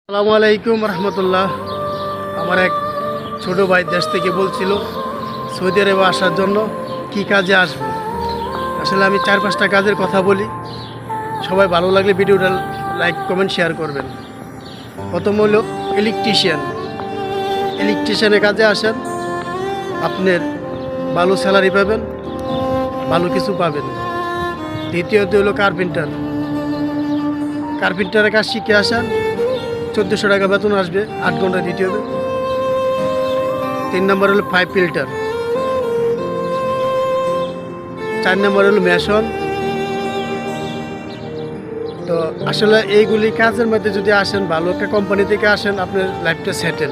আসসালামু আলাইকুম রহমতুল্লাহ। আমার এক ছোট ভাই দেশ থেকে বলছিল সৌদি আরবে আসার জন্য কি কাজে আসবে। আসলে আমি 4-5টা কাজের কথা বলি, সবাই ভালো লাগলে ভিডিওটা লাইক কমেন্ট শেয়ার করবেন। প্রথম হলো ইলেকট্রিশিয়ানের কাজে আসেন, আপনার ভালো স্যালারি পাবেন, ভালো কিছু পাবেন। দ্বিতীয়ত হলো কার্পেন্টারের কাজ শিখে আসেন, 1400 টাকা বেতন আসবে, 8 ঘন্টা দিতে হবে। 3 নম্বর হলো পাইপ ফিল্টার। 4 নম্বর হলো মেশন। তো আসলে এইগুলি কাজের মধ্যে যদি আসেন, ভালো একটা কোম্পানি থেকে আসেন, আপনার লাইফটা সেটেল।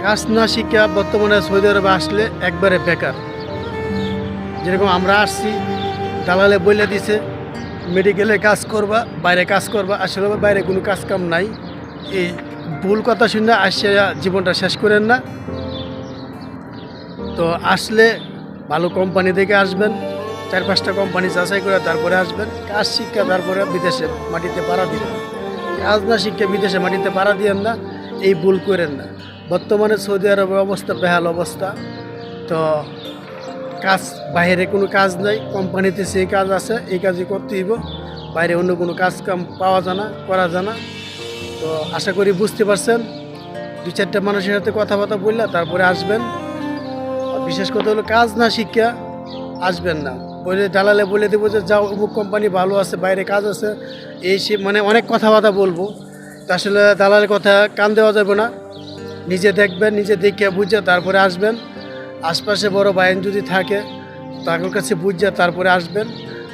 কাজ না শিখা বর্তমানে সৌদি আরবে আসলে একবারে বেকার। যেরকম আমরা আসছি, দালালে বলে দিছে মেডিকেলে কাজ করবা, বাইরে কাজ করবা। আসলে বাইরে কোনো কাজ কাম নাই। এই ভুল কথা শুনে আসে জীবনটা শেষ করেন না। তো আসলে ভালো কোম্পানি থেকে আসবেন, 4-5টা কোম্পানি যাচাই করে তারপরে আসবেন। কাজ শিক্ষা তারপরে বিদেশে মাটিতে পাড়া দিবেন। কাজ না শিক্ষা বিদেশে মাটিতে পাড়া দিয়েন না, এই ভুল করেন না। বর্তমানে সৌদি আরবের অবস্থা বেহাল অবস্থা। তো কাজ বাইরে কোনো কাজ নাই, কোম্পানিতে সেই কাজ আছে, এই কাজই করতে হইব। বাইরে অন্য কোনো কাজ কাম পাওয়া যায় না, করা যায় না। তো আশা করি বুঝতে পারছেন। 2-4টা মানুষের সাথে কথাবার্তা বললে তারপরে আসবেন। আর বিশেষ কথা হলো কাজ না শিক্ষা আসবেন না। বলে দালালে বলে দেবো যে যাও অমুক কোম্পানি ভালো আছে, বাইরে কাজ আছে, এই সে মানে অনেক কথাবার্তা বলবো। তো আসলে দালালের কথা কান দেওয়া যাবে না। নিজে দেখবেন, নিজে দেখে বুঝে তারপরে আসবেন। আশপাশে বড় বাইন যদি থাকে তাদের কাছে বুঝে তারপরে আসবেন।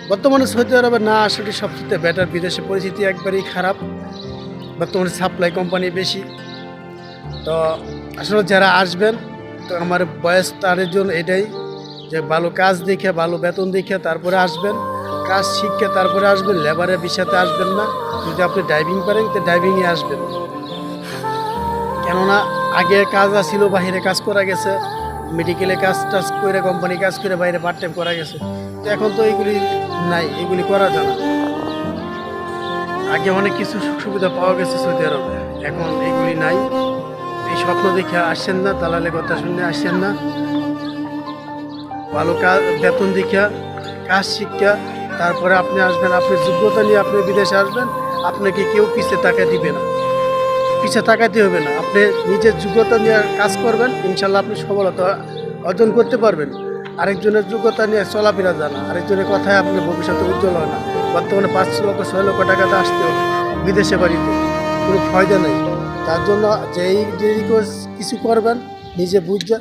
বর্তমানে সৌদি আরবে না আসাটি সবচেয়ে বেটার। বিদেশে পরিস্থিতি একবারেই খারাপ, বর্তমানে সাপ্লাই কোম্পানি বেশি। তো আসলে যারা আসবেন, তো আমার বয়স তাদের জন্য এটাই যে ভালো কাজ দেখে, ভালো বেতন দেখে তারপরে আসবেন। কাজ শিখে তারপরে আসবেন, লেবারের বিষয়তে আসবেন না। যদি আপনি ড্রাইভিং পারেন তো ড্রাইভিংয়ে আসবেন। কেননা আগে কাজ আসছিল, বাইরে কাজ করা গেছে, মেডিকেলে কাজ টাজ করে, কোম্পানি কাজ করে বাইরে পার্ট টাইম করা গেছে। তো এখন তো এইগুলি নাই, এগুলি করা যায় না। আগে অনেক কিছু সুখ সুবিধা পাওয়া গেছে সৌদি আরবে, এখন এগুলি নাই। এই স্বপ্ন দেখে আসছেন না, দালালের কথা শুনে আসছেন না। ভালো কাজ বেতন দেখা কাজ শিক্ষা তারপরে আপনি আসবেন। আপনি যোগ্যতা নিয়ে আপনি বিদেশে আসবেন, আপনাকে কেউ পিছে টাকা দিবে না, পিছে তাকাতে হবে না। আপনি নিজের যোগ্যতা নিয়ে কাজ করবেন, ইনশাল্লাহ আপনি সফলতা অর্জন করতে পারবেন। আরেকজনের যোগ্যতা নিয়ে চলাফেরা যায় না, আরেকজনের কথায় আপনি ভবিষ্যতে উজ্জ্বল হয় না। বর্তমানে 5 লক্ষ 6 লক্ষ টাকাতে আসতে হবে বিদেশে বাড়িতে, কোনো ফায়দা নেই। তার জন্য যেই কিছু করবেন নিজে বুঝে